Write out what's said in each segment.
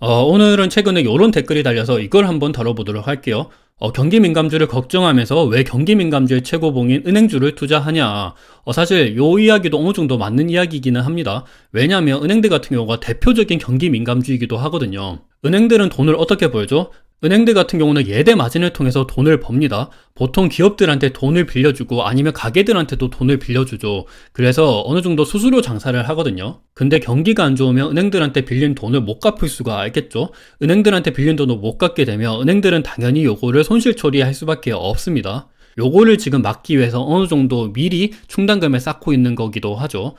오늘은 최근에 이런 댓글이 달려서 이걸 한번 다뤄보도록 할게요. 경기 민감주를 걱정하면서 왜 경기 민감주의 최고봉인 은행주를 투자하냐. 사실 요 이야기도 어느 정도 맞는 이야기이기는 합니다. 왜냐하면 은행들 같은 경우가 대표적인 경기 민감주이기도 하거든요. 은행들은 돈을 어떻게 벌죠? 은행들 같은 경우는 예대 마진을 통해서 돈을 법니다. 보통 기업들한테 돈을 빌려주고 아니면 가게들한테도 돈을 빌려주죠. 그래서 어느 정도 수수료 장사를 하거든요. 근데 경기가 안 좋으면 은행들한테 빌린 돈을 못 갚을 수가 있겠죠. 은행들한테 빌린 돈을 못 갚게 되면 은행들은 당연히 요거를 손실 처리할 수밖에 없습니다. 요거를 지금 막기 위해서 어느 정도 미리 충당금을 쌓고 있는 거기도 하죠.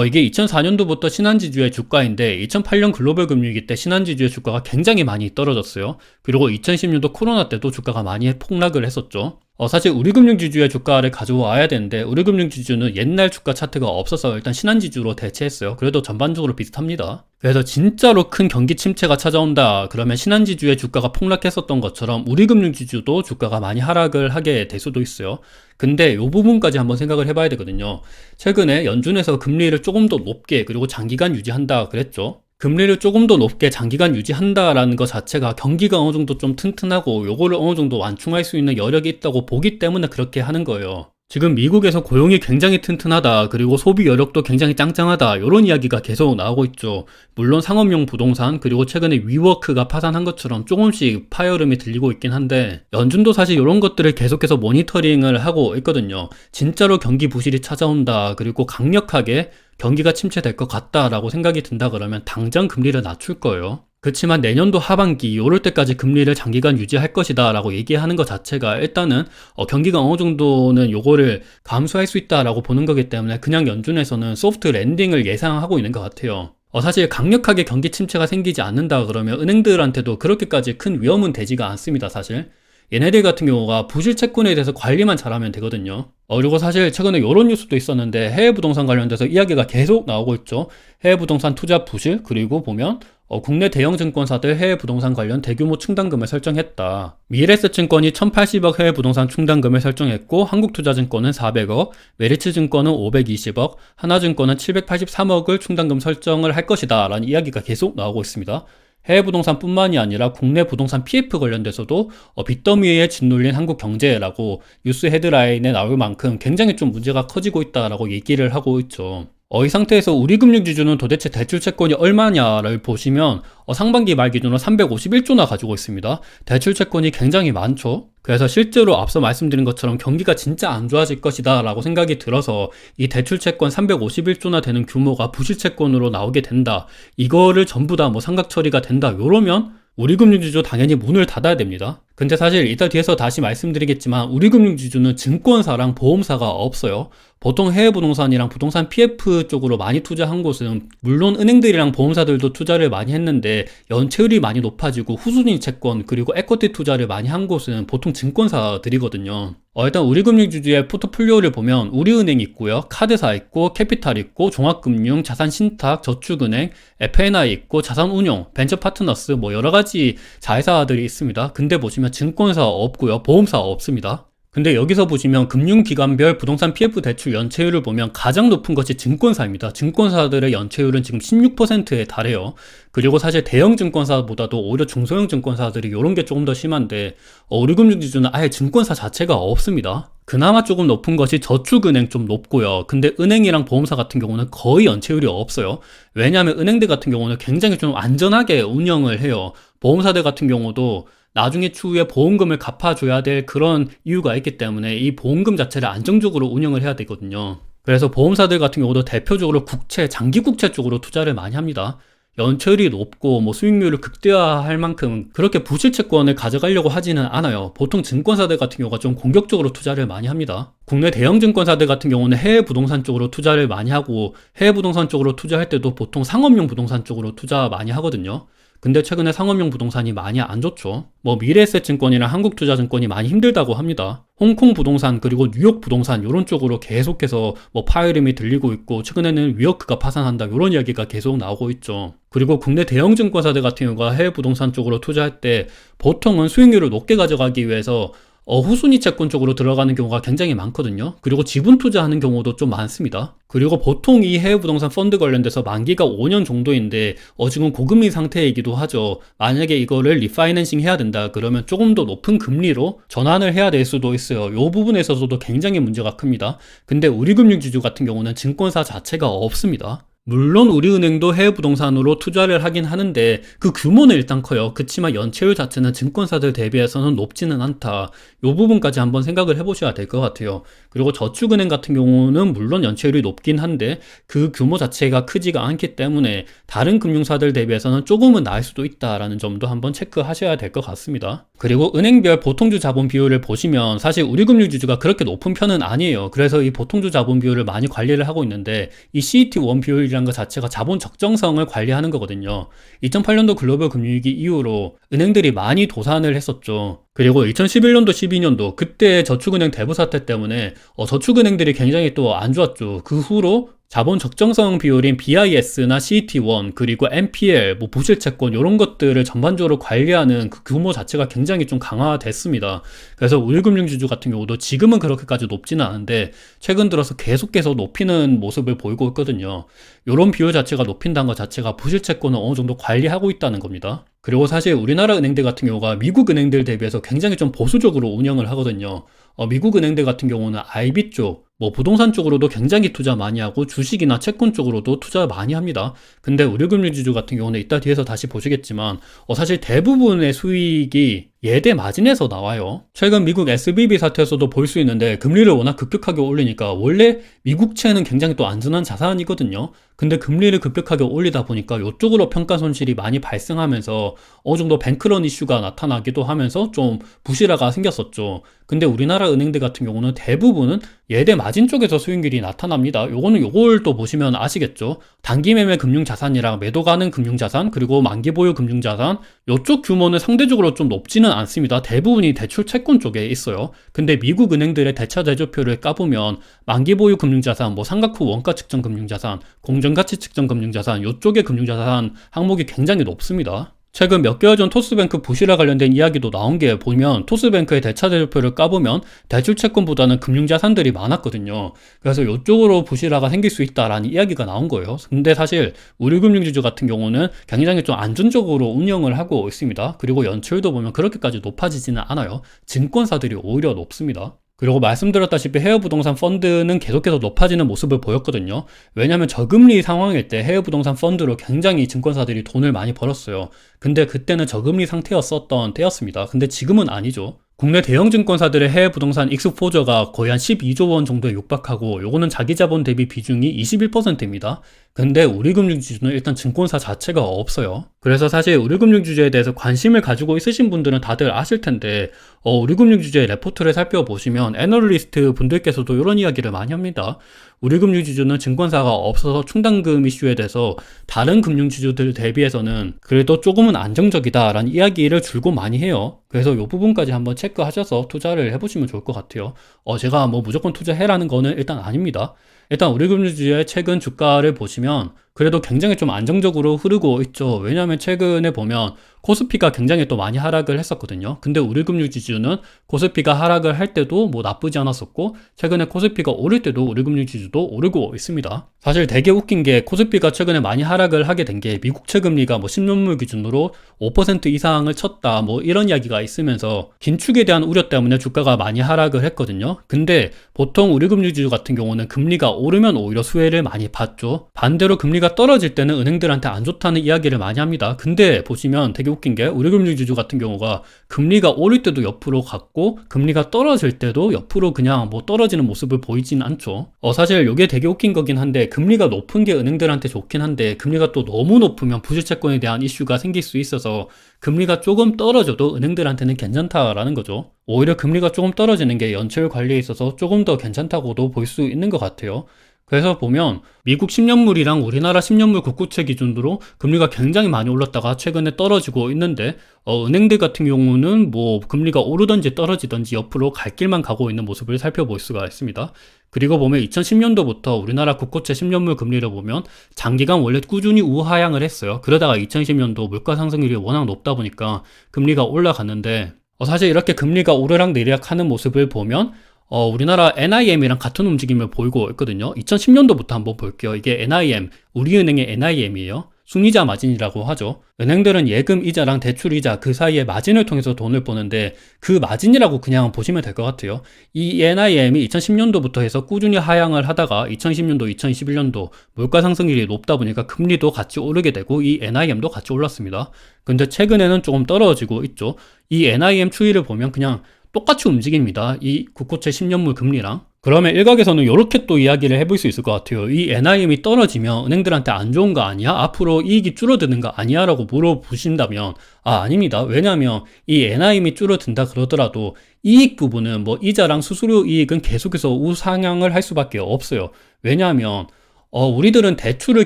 이게 2004년도부터 신한지주의 주가인데 2008년 글로벌 금융위기 때 신한지주의 주가가 굉장히 많이 떨어졌어요. 그리고 2010년도 코로나 때도 주가가 많이 폭락을 했었죠. 사실 우리금융지주의 주가를 가져와야 되는데 우리금융지주는 옛날 주가 차트가 없어서 일단 신한지주로 대체했어요. 그래도 전반적으로 비슷합니다. 그래서 진짜로 큰 경기 침체가 찾아온다 그러면 신한지주의 주가가 폭락했었던 것처럼 우리금융지주도 주가가 많이 하락을 하게 될 수도 있어요. 근데 이 부분까지 한번 생각을 해봐야 되거든요. 최근에 연준에서 금리를 조금 더 높게 그리고 장기간 유지한다 그랬죠. 금리를 조금 더 높게 장기간 유지한다라는 것 자체가 경기가 어느 정도 좀 튼튼하고 요거를 어느 정도 완충할 수 있는 여력이 있다고 보기 때문에 그렇게 하는 거예요. 지금 미국에서 고용이 굉장히 튼튼하다 그리고 소비 여력도 굉장히 짱짱하다 이런 이야기가 계속 나오고 있죠. 물론 상업용 부동산 그리고 최근에 위워크가 파산한 것처럼 조금씩 파열음이 들리고 있긴 한데 연준도 사실 이런 것들을 계속해서 모니터링을 하고 있거든요. 진짜로 경기 부실이 찾아온다 그리고 강력하게 경기가 침체될 것 같다라고 생각이 든다 그러면 당장 금리를 낮출 거예요. 그렇지만 내년도 하반기 요럴 때까지 금리를 장기간 유지할 것이다 라고 얘기하는 것 자체가 일단은 경기가 어느 정도는 요거를 감수할 수 있다 라고 보는 거기 때문에 그냥 연준에서는 소프트 랜딩을 예상하고 있는 것 같아요. 사실 강력하게 경기 침체가 생기지 않는다 그러면 은행들한테도 그렇게까지 큰 위험은 되지가 않습니다. 사실 얘네들 같은 경우가 부실 채권에 대해서 관리만 잘하면 되거든요. 그리고 사실 최근에 이런 뉴스도 있었는데 해외 부동산 관련돼서 이야기가 계속 나오고 있죠. 해외 부동산 투자 부실 그리고 보면 국내 대형 증권사들 해외 부동산 관련 대규모 충당금을 설정했다. 미래에셋증권이 1080억 해외 부동산 충당금을 설정했고 한국투자증권은 400억, 메리츠증권은 520억, 하나증권은 783억을 충당금 설정을 할 것이다 라는 이야기가 계속 나오고 있습니다. 해외 부동산뿐만이 아니라 국내 부동산 PF 관련돼서도 빚더미에 짓눌린 한국 경제라고 뉴스 헤드라인에 나올 만큼 굉장히 좀 문제가 커지고 있다라고 얘기를 하고 있죠. 이 상태에서 우리금융지주는 도대체 대출채권이 얼마냐를 보시면 상반기 말 기준으로 351조나 가지고 있습니다. 대출채권이 굉장히 많죠. 그래서 실제로 앞서 말씀드린 것처럼 경기가 진짜 안 좋아질 것이다 라고 생각이 들어서 이 대출채권 351조나 되는 규모가 부실채권으로 나오게 된다. 이거를 전부 다 뭐 상각처리가 된다. 요러면 우리금융지주 당연히 문을 닫아야 됩니다. 근데 사실 이따 뒤에서 다시 말씀드리겠지만 우리금융지주는 증권사랑 보험사가 없어요. 보통 해외 부동산이랑 부동산 PF 쪽으로 많이 투자한 곳은 물론 은행들이랑 보험사들도 투자를 많이 했는데 연체율이 많이 높아지고 후순위 채권 그리고 에쿼티 투자를 많이 한 곳은 보통 증권사들이거든요. 일단 우리금융지주의 포트폴리오를 보면 우리은행 있고요. 카드사 있고 캐피탈 있고 종합금융, 자산신탁, 저축은행, F&I 있고 자산운용, 벤처파트너스 뭐 여러가지 자회사들이 있습니다. 근데 보시면 증권사 없고요. 보험사 없습니다. 근데 여기서 보시면 금융기관별 부동산 PF 대출 연체율을 보면 가장 높은 것이 증권사입니다. 증권사들의 연체율은 지금 16%에 달해요. 그리고 사실 대형 증권사보다도 오히려 중소형 증권사들이 이런 게 조금 더 심한데 우리금융지주는 아예 증권사 자체가 없습니다. 그나마 조금 높은 것이 저축은행 좀 높고요. 근데 은행이랑 보험사 같은 경우는 거의 연체율이 없어요. 왜냐하면 은행들 같은 경우는 굉장히 좀 안전하게 운영을 해요. 보험사들 같은 경우도 나중에 추후에 보험금을 갚아줘야 될 그런 이유가 있기 때문에 이 보험금 자체를 안정적으로 운영을 해야 되거든요. 그래서 보험사들 같은 경우도 대표적으로 국채, 장기 국채 쪽으로 투자를 많이 합니다. 연체율이 높고 뭐 수익률을 극대화할 만큼 그렇게 부실채권을 가져가려고 하지는 않아요. 보통 증권사들 같은 경우가 좀 공격적으로 투자를 많이 합니다. 국내 대형 증권사들 같은 경우는 해외 부동산 쪽으로 투자를 많이 하고 해외 부동산 쪽으로 투자할 때도 보통 상업용 부동산 쪽으로 투자 많이 하거든요. 근데 최근에 상업용 부동산이 많이 안 좋죠. 뭐 미래에셋증권이랑 한국투자증권이 많이 힘들다고 합니다. 홍콩 부동산 그리고 뉴욕 부동산 이런 쪽으로 계속해서 뭐 파열음이 들리고 있고 최근에는 위워크가 파산한다 이런 이야기가 계속 나오고 있죠. 그리고 국내 대형 증권사들 같은 경우가 해외 부동산 쪽으로 투자할 때 보통은 수익률을 높게 가져가기 위해서 후순위 채권 쪽으로 들어가는 경우가 굉장히 많거든요. 그리고 지분 투자하는 경우도 좀 많습니다. 그리고 보통 이 해외 부동산 펀드 관련돼서 만기가 5년 정도인데 지금 고금리 상태이기도 하죠. 만약에 이거를 리파이낸싱 해야 된다 그러면 조금 더 높은 금리로 전환을 해야 될 수도 있어요. 이 부분에 있어서도 굉장히 문제가 큽니다. 근데 우리금융지주 같은 경우는 증권사 자체가 없습니다. 물론 우리은행도 해외 부동산으로 투자를 하긴 하는데 그 규모는 일단 커요. 그치만 연체율 자체는 증권사들 대비해서는 높지는 않다. 이 부분까지 한번 생각을 해보셔야 될 것 같아요. 그리고 저축은행 같은 경우는 물론 연체율이 높긴 한데 그 규모 자체가 크지가 않기 때문에 다른 금융사들 대비해서는 조금은 나을 수도 있다라는 점도 한번 체크하셔야 될 것 같습니다. 그리고 은행별 보통주 자본 비율을 보시면 사실 우리금융지주가 그렇게 높은 편은 아니에요. 그래서 이 보통주 자본 비율을 많이 관리를 하고 있는데 이 CET1 비율이라는 것 자체가 자본 적정성을 관리하는 거거든요. 2008년도 글로벌 금융위기 이후로 은행들이 많이 도산을 했었죠. 그리고 2011년도, 12년도 그때 저축은행 대부 사태 때문에 저축은행들이 굉장히 또 안 좋았죠. 그 후로 자본 적정성 비율인 BIS나 CET1 그리고 NPL, 부실채권 이런 것들을 전반적으로 관리하는 그 규모 자체가 굉장히 좀 강화됐습니다. 그래서 우리금융지주 같은 경우도 지금은 그렇게까지 높지는 않은데 최근 들어서 계속해서 높이는 모습을 보이고 있거든요. 이런 비율 자체가 높인다는 것 자체가 부실채권을 어느 정도 관리하고 있다는 겁니다. 그리고 사실 우리나라 은행들 같은 경우가 미국 은행들 대비해서 굉장히 좀 보수적으로 운영을 하거든요. 미국 은행들 같은 경우는 IB 쪽, 부동산 쪽으로도 굉장히 투자 많이 하고 주식이나 채권 쪽으로도 투자 많이 합니다. 근데 우리금융지주 같은 경우는 이따 뒤에서 다시 보시겠지만 사실 대부분의 수익이 예대 마진에서 나와요. 최근 미국 SVB 사태에서도 볼 수 있는데 금리를 워낙 급격하게 올리니까 원래 미국채는 굉장히 또 안전한 자산이거든요. 근데 금리를 급격하게 올리다 보니까 이쪽으로 평가 손실이 많이 발생하면서 어느 정도 뱅크런 이슈가 나타나기도 하면서 좀 부실화가 생겼었죠. 근데 우리나라 은행들 같은 경우는 대부분은 예대 마진 쪽에서 수익률이 나타납니다. 요걸 또 보시면 아시겠죠. 단기 매매 금융자산이랑 매도 가능 금융자산 그리고 만기 보유 금융자산 이쪽 규모는 상대적으로 좀 높지는 않습니다. 대부분이 대출 채권 쪽에 있어요. 근데 미국 은행들의 대차 대조표를 까보면 만기 보유 금융자산, 상각 후 원가 측정 금융자산, 공정가치 측정 금융자산 이쪽의 금융자산 항목이 굉장히 높습니다. 최근 몇 개월 전 토스뱅크 부실화 관련된 이야기도 나온 게 보면 토스뱅크의 대차 대조표를 까보면 대출 채권보다는 금융자산들이 많았거든요. 그래서 이쪽으로 부실화가 생길 수 있다라는 이야기가 나온 거예요. 근데 사실 우리금융지주 같은 경우는 굉장히 좀 안전적으로 운영을 하고 있습니다. 그리고 연체율도 보면 그렇게까지 높아지지는 않아요. 증권사들이 오히려 높습니다. 그리고 말씀드렸다시피 해외 부동산 펀드는 계속해서 높아지는 모습을 보였거든요. 왜냐하면 저금리 상황일 때 해외 부동산 펀드로 굉장히 증권사들이 돈을 많이 벌었어요. 근데 그때는 저금리 상태였었던 때였습니다. 근데 지금은 아니죠. 국내 대형 증권사들의 해외 부동산 익스포저가 거의 한 12조 원 정도에 육박하고 요거는 자기 자본 대비 비중이 21%입니다. 근데 우리금융지주는 일단 증권사 자체가 없어요. 그래서 사실 우리금융지주에 대해서 관심을 가지고 있으신 분들은 다들 아실 텐데 우리금융지주의 레포트를 살펴보시면 애널리스트 분들께서도 이런 이야기를 많이 합니다. 우리금융지주는 증권사가 없어서 충당금 이슈에 대해서 다른 금융지주들 대비해서는 그래도 조금은 안정적이다라는 이야기를 줄곧 많이 해요. 그래서 이 부분까지 한번 체크하셔서 투자를 해보시면 좋을 것 같아요. 제가 무조건 투자해라는 거는 일단 아닙니다. 일단 우리금융지주의 최근 주가를 보시면 그래도 굉장히 좀 안정적으로 흐르고 있죠. 왜냐하면 최근에 보면 코스피가 굉장히 또 많이 하락을 했었거든요. 근데 우리금융지주는 코스피가 하락을 할 때도 나쁘지 않았었고 최근에 코스피가 오를 때도 우리금융지주도 오르고 있습니다. 사실 되게 웃긴 게 코스피가 최근에 많이 하락을 하게 된 게 미국채 금리가 10년물 기준으로 5% 이상을 쳤다 이런 이야기가 있으면서 긴축에 대한 우려 때문에 주가가 많이 하락을 했거든요. 근데 보통 우리금융지주 같은 경우는 금리가 오르면 오히려 수혜를 많이 받죠. 반대로 금리가 떨어질 때는 은행들한테 안 좋다는 이야기를 많이 합니다. 근데 보시면 되게 웃긴 게 우리금융지주 같은 경우가 금리가 오를 때도 옆으로 갔고 금리가 떨어질 때도 옆으로 그냥 떨어지는 모습을 보이진 않죠. 사실 이게 되게 웃긴 거긴 한데 금리가 높은 게 은행들한테 좋긴 한데 금리가 또 너무 높으면 부실채권에 대한 이슈가 생길 수 있어서 금리가 조금 떨어져도 은행들한테는 괜찮다라는 거죠. 오히려 금리가 조금 떨어지는 게 연체율 관리에 있어서 조금 더 괜찮다고도 볼 수 있는 것 같아요. 그래서 보면 미국 10년물이랑 우리나라 10년물 국고채 기준으로 금리가 굉장히 많이 올랐다가 최근에 떨어지고 있는데 은행들 같은 경우는 금리가 오르든지 떨어지든지 옆으로 갈 길만 가고 있는 모습을 살펴볼 수가 있습니다. 그리고 보면 2010년도부터 우리나라 국고채 10년물 금리를 보면 장기간 원래 꾸준히 우하향을 했어요. 그러다가 2020년도 물가 상승률이 워낙 높다 보니까 금리가 올라갔는데 사실 이렇게 금리가 오르락내리락 하는 모습을 보면 우리나라 NIM이랑 같은 움직임을 보이고 있거든요. 2010년도부터 한번 볼게요. 이게 NIM, 우리은행의 NIM이에요. 순이자 마진이라고 하죠. 은행들은 예금 이자랑 대출 이자 그 사이에 마진을 통해서 돈을 버는데 그 마진이라고 그냥 보시면 될 것 같아요. 이 NIM이 2010년도부터 해서 꾸준히 하향을 하다가 2020년도, 2021년도 물가 상승률이 높다 보니까 금리도 같이 오르게 되고 이 NIM도 같이 올랐습니다. 근데 최근에는 조금 떨어지고 있죠. 이 NIM 추이를 보면 그냥 똑같이 움직입니다. 이 국고채 10년물 금리랑. 그러면 일각에서는 이렇게 또 이야기를 해볼 수 있을 것 같아요. 이 NIM이 떨어지면 은행들한테 안 좋은 거 아니야? 앞으로 이익이 줄어드는 거 아니야? 라고 물어보신다면 아닙니다. 왜냐하면 이 NIM이 줄어든다 그러더라도 이익 부분은 뭐 이자랑 수수료 이익은 계속해서 우상향을 할 수밖에 없어요. 왜냐하면 우리들은 대출을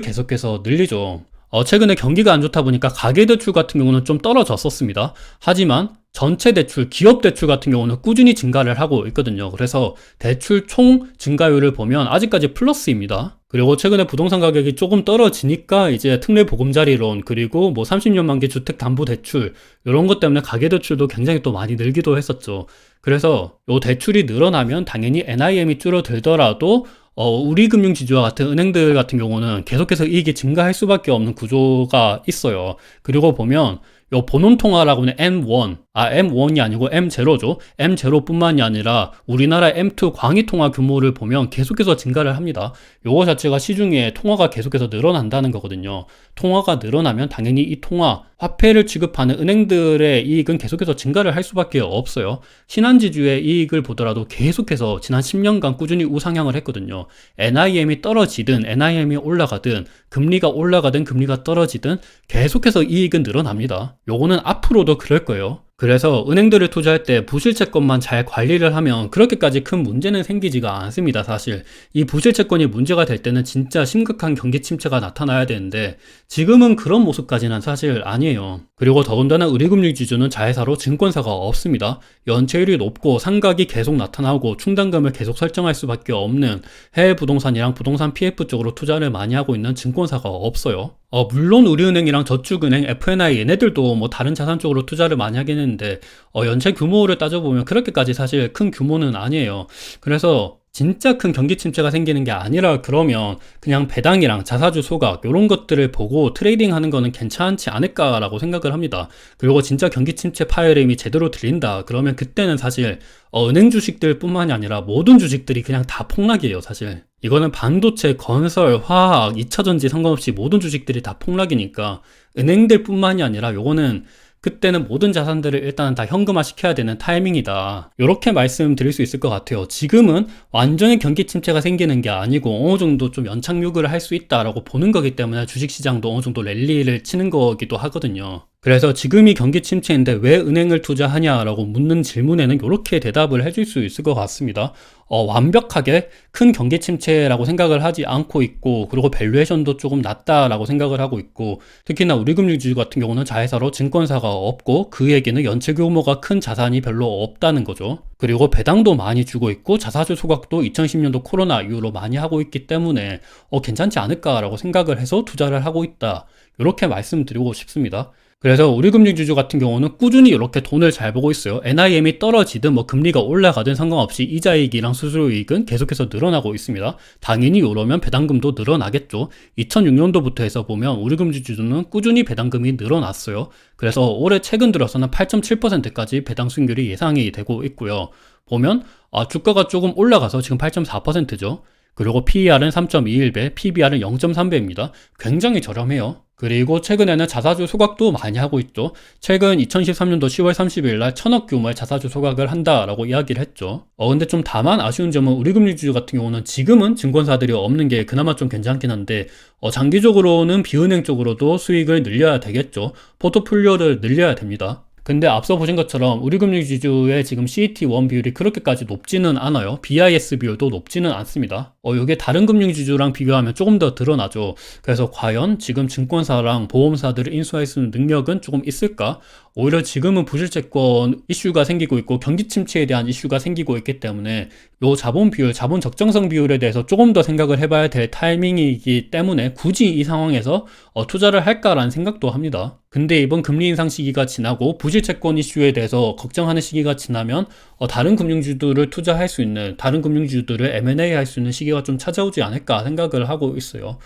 계속해서 늘리죠. 최근에 경기가 안 좋다 보니까 가계대출 같은 경우는 좀 떨어졌었습니다. 하지만 전체 대출, 기업 대출 같은 경우는 꾸준히 증가를 하고 있거든요. 그래서 대출 총 증가율을 보면 아직까지 플러스입니다. 그리고 최근에 부동산 가격이 조금 떨어지니까 이제 특례 보금자리론 그리고 뭐 30년 만기 주택담보대출 이런 것 때문에 가계대출도 굉장히 또 많이 늘기도 했었죠. 그래서 요 대출이 늘어나면 당연히 NIM이 줄어들더라도 우리 금융지주와 같은 은행들 같은 경우는 계속해서 이익이 증가할 수밖에 없는 구조가 있어요. 그리고 보면 요 본원통화라고 하는 M1이 아니고 M0죠. M0뿐만이 아니라 우리나라 M2 광의통화 규모를 보면 계속해서 증가를 합니다. 요거 자체가 시중에 통화가 계속해서 늘어난다는 거거든요. 통화가 늘어나면 당연히 이 통화, 화폐를 취급하는 은행들의 이익은 계속해서 증가를 할 수밖에 없어요. 신한지주의 이익을 보더라도 계속해서 지난 10년간 꾸준히 우상향을 했거든요. NIM이 떨어지든 NIM이 올라가든 금리가 올라가든 금리가 떨어지든 계속해서 이익은 늘어납니다. 요거는 앞으로도 그럴 거예요. 그래서 은행들을 투자할 때 부실채권만 잘 관리를 하면 그렇게까지 큰 문제는 생기지가 않습니다. 사실 이 부실채권이 문제가 될 때는 진짜 심각한 경기 침체가 나타나야 되는데 지금은 그런 모습까지는 사실 아니에요. 그리고 더군다나 우리금융지주는 자회사로 증권사가 없습니다. 연체율이 높고 상각이 계속 나타나고 충당금을 계속 설정할 수밖에 없는 해외 부동산이랑 부동산 PF 쪽으로 투자를 많이 하고 있는 증권사가 없어요. 물론 우리은행이랑 저축은행, FNI 얘네들도 뭐 다른 자산 쪽으로 투자를 많이 하긴 했는데 연체 규모를 따져보면 그렇게까지 사실 큰 규모는 아니에요. 그래서 진짜 큰 경기 침체가 생기는 게 아니라 그러면 그냥 배당이랑 자사주 소각 이런 것들을 보고 트레이딩 하는 거는 괜찮지 않을까라고 생각을 합니다. 그리고 진짜 경기 침체 파열음이 제대로 들린다 그러면 그때는 사실 은행 주식들 뿐만이 아니라 모든 주식들이 그냥 다 폭락이에요. 사실 이거는 반도체, 건설, 화학, 2차전지 상관없이 모든 주식들이 다 폭락이니까 은행들 뿐만이 아니라 요거는 그때는 모든 자산들을 일단 다 현금화 시켜야 되는 타이밍이다. 이렇게 말씀드릴 수 있을 것 같아요. 지금은 완전히 경기 침체가 생기는 게 아니고 어느 정도 좀 연착륙을 할 수 있다라고 보는 거기 때문에 주식시장도 어느 정도 랠리를 치는 거기도 하거든요. 그래서 지금이 경기 침체인데 왜 은행을 투자하냐라고 묻는 질문에는 이렇게 대답을 해줄 수 있을 것 같습니다. 완벽하게 큰 경기 침체라고 생각을 하지 않고 있고 그리고 밸류에이션도 조금 낮다라고 생각을 하고 있고 특히나 우리금융지주 같은 경우는 자회사로 증권사가 없고 그 얘기는 연체 규모가 큰 자산이 별로 없다는 거죠. 그리고 배당도 많이 주고 있고 자사주 소각도 2010년도 코로나 이후로 많이 하고 있기 때문에 괜찮지 않을까라고 생각을 해서 투자를 하고 있다. 이렇게 말씀드리고 싶습니다. 그래서 우리금융지주 같은 경우는 꾸준히 이렇게 돈을 잘 보고 있어요. NIM이 떨어지든 뭐 금리가 올라가든 상관없이 이자이익이랑 수수료이익은 계속해서 늘어나고 있습니다. 당연히 이러면 배당금도 늘어나겠죠. 2006년도부터 해서 보면 우리금융지주는 꾸준히 배당금이 늘어났어요. 그래서 올해 최근 들어서는 8.7%까지 배당 수익률이 예상이 되고 있고요. 보면 주가가 조금 올라가서 지금 8.4%죠. 그리고 PER은 3.21배, PBR은 0.3배입니다. 굉장히 저렴해요. 그리고 최근에는 자사주 소각도 많이 하고 있죠. 최근 2013년도 10월 30일 날 1000억 규모의 자사주 소각을 한다라고 이야기를 했죠. 근데 좀 다만 아쉬운 점은 우리금융지주 같은 경우는 지금은 증권사들이 없는 게 그나마 좀 괜찮긴 한데 장기적으로는 비은행 쪽으로도 수익을 늘려야 되겠죠. 포트폴리오를 늘려야 됩니다. 근데 앞서 보신 것처럼 우리금융지주의 지금 CET1 비율이 그렇게까지 높지는 않아요. BIS 비율도 높지는 않습니다. 이게 다른 금융지주랑 비교하면 조금 더 드러나죠. 그래서 과연 지금 증권사랑 보험사들을 인수할 수 있는 능력은 조금 있을까? 오히려 지금은 부실채권 이슈가 생기고 있고 경기 침체에 대한 이슈가 생기고 있기 때문에 요 자본 비율, 자본 적정성 비율에 대해서 조금 더 생각을 해봐야 될 타이밍이기 때문에 굳이 이 상황에서 투자를 할까라는 생각도 합니다. 근데 이번 금리 인상 시기가 지나고 부실 채권 이슈에 대해서 걱정하는 시기가 지나면 다른 금융주들을 투자할 수 있는, 다른 금융주들을 M&A 할 수 있는 시기가 좀 찾아오지 않을까 생각을 하고 있어요.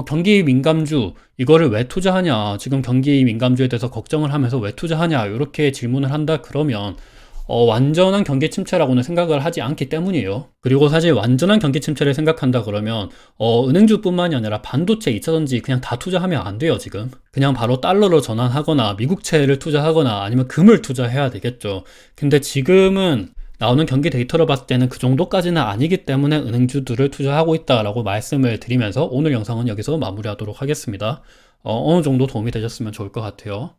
경기 민감주, 이거를 왜 투자하냐, 지금 경기 민감주에 대해서 걱정을 하면서 왜 투자하냐, 이렇게 질문을 한다 그러면 완전한 경기 침체라고는 생각을 하지 않기 때문이에요. 그리고 사실 완전한 경기 침체를 생각한다 그러면 은행주뿐만이 아니라 반도체, 2차전지 그냥 다 투자하면 안 돼요, 지금. 그냥 바로 달러로 전환하거나 미국채를 투자하거나 아니면 금을 투자해야 되겠죠. 근데 지금은 나오는 경기 데이터로 봤을 때는 그 정도까지는 아니기 때문에 은행주들을 투자하고 있다라고 말씀을 드리면서 오늘 영상은 여기서 마무리하도록 하겠습니다. 어느 정도 도움이 되셨으면 좋을 것 같아요.